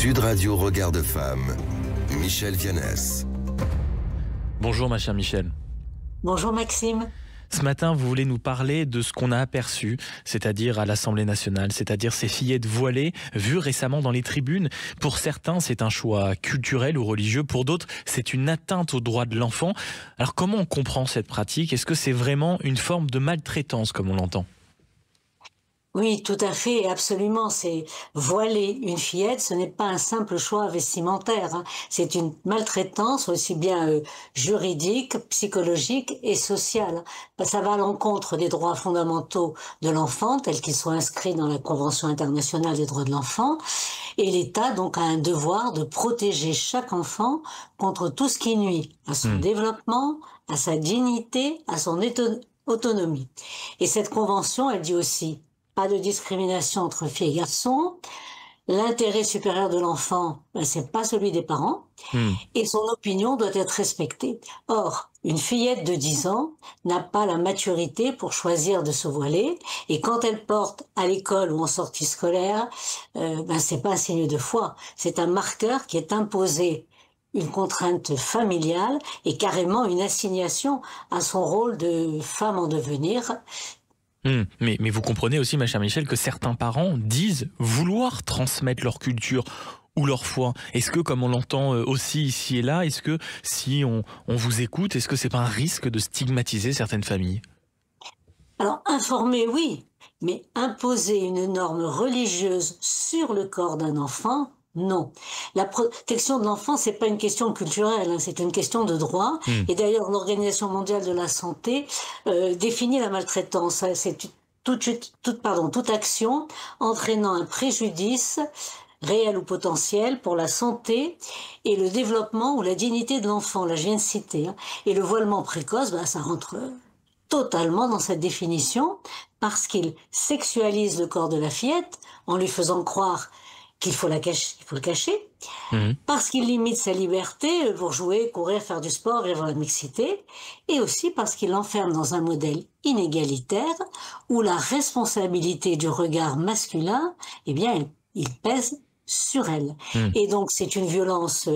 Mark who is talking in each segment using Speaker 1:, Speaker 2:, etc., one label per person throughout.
Speaker 1: Sud Radio Regard de Femme, Michel Vianès.
Speaker 2: Bonjour ma chère Michel.
Speaker 3: Bonjour Maxime.
Speaker 2: Ce matin, vous voulez nous parler de ce qu'on a aperçu, c'est-à-dire à l'Assemblée nationale, c'est-à-dire ces fillettes voilées vues récemment dans les tribunes. Pour certains, c'est un choix culturel ou religieux. Pour d'autres, c'est une atteinte aux droits de l'enfant. Alors comment on comprend cette pratique? Est-ce que c'est vraiment une forme de maltraitance comme on l'entend?
Speaker 3: Oui, tout à fait, absolument. C'est voiler une fillette, ce n'est pas un simple choix vestimentaire, hein. C'est une maltraitance aussi bien juridique, psychologique et sociale. Ça va à l'encontre des droits fondamentaux de l'enfant, tels qu'ils sont inscrits dans la Convention internationale des droits de l'enfant. Et l'État, donc, a un devoir de protéger chaque enfant contre tout ce qui nuit à son développement, à sa dignité, à son autonomie. Et cette convention, elle dit aussi pas de discrimination entre filles et garçons. L'intérêt supérieur de l'enfant, c'est pas celui des parents. Et son opinion doit être respectée. Or, une fillette de 10 ans n'a pas la maturité pour choisir de se voiler. Et quand elle porte à l'école ou en sortie scolaire, c'est pas un signe de foi. C'est un marqueur qui est imposé, une contrainte familiale et carrément une assignation à son rôle de femme en devenir.
Speaker 2: Mais vous comprenez aussi, ma chère Michel, que certains parents disent vouloir transmettre leur culture ou leur foi. Est-ce que, comme on l'entend aussi ici et là, est-ce que si on vous écoute, est-ce que c'est pas un risque de stigmatiser certaines familles?
Speaker 3: Alors, informer, oui, mais imposer une norme religieuse sur le corps d'un enfant, non. La protection de l'enfant, c'est pas une question culturelle, hein, c'est une question de droit. Et d'ailleurs, l'Organisation mondiale de la santé définit la maltraitance. C'est toute action entraînant un préjudice réel ou potentiel pour la santé et le développement ou la dignité de l'enfant. Là, je viens de citer. Hein. Et le voilement précoce, ça rentre totalement dans cette définition parce qu'il sexualise le corps de la fillette en lui faisant croire qu'il faut le cacher, parce qu'il limite sa liberté pour jouer, courir, faire du sport, vivre la mixité, et aussi parce qu'il l'enferme dans un modèle inégalitaire où la responsabilité du regard masculin, il pèse sur elle. Et donc c'est une violence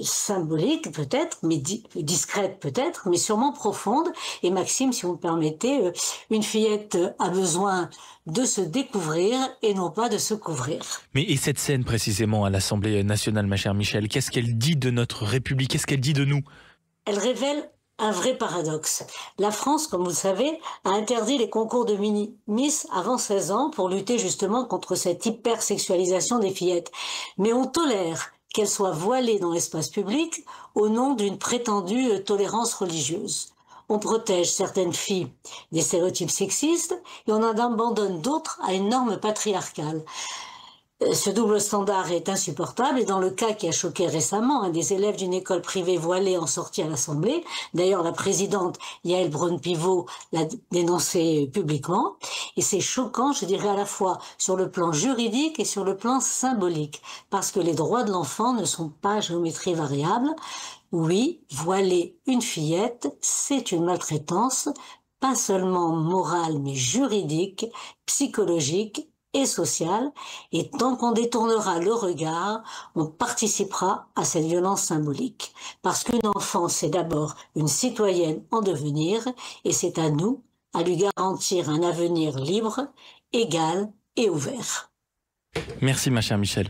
Speaker 3: symbolique peut-être, mais discrète peut-être, mais sûrement profonde. Et Maxime, si vous me permettez, une fillette a besoin de se découvrir et non pas de se couvrir.
Speaker 2: Mais et cette scène précisément à l'Assemblée nationale, ma chère Michel, qu'est-ce qu'elle dit de notre République? Qu'est-ce qu'elle dit de nous?
Speaker 3: Elle révèle un vrai paradoxe. La France, comme vous le savez, a interdit les concours de Miss avant 16 ans pour lutter justement contre cette hypersexualisation des fillettes. Mais on tolère qu'elles soient voilées dans l'espace public au nom d'une prétendue tolérance religieuse. On protège certaines filles des stéréotypes sexistes et on en abandonne d'autres à une norme patriarcale. Ce double standard est insupportable et dans le cas qui a choqué récemment, des élèves d'une école privée voilée en sortie à l'Assemblée, d'ailleurs la présidente Yael Braun-Pivet l'a dénoncé publiquement, et c'est choquant, je dirais à la fois sur le plan juridique et sur le plan symbolique, parce que les droits de l'enfant ne sont pas géométrie variable. Oui, voiler une fillette, c'est une maltraitance, pas seulement morale mais juridique, psychologique et sociale, et tant qu'on détournera le regard, on participera à cette violence symbolique. Parce qu'une enfant, c'est d'abord une citoyenne en devenir, et c'est à nous à lui garantir un avenir libre, égal et ouvert.
Speaker 2: Merci ma chère Michel.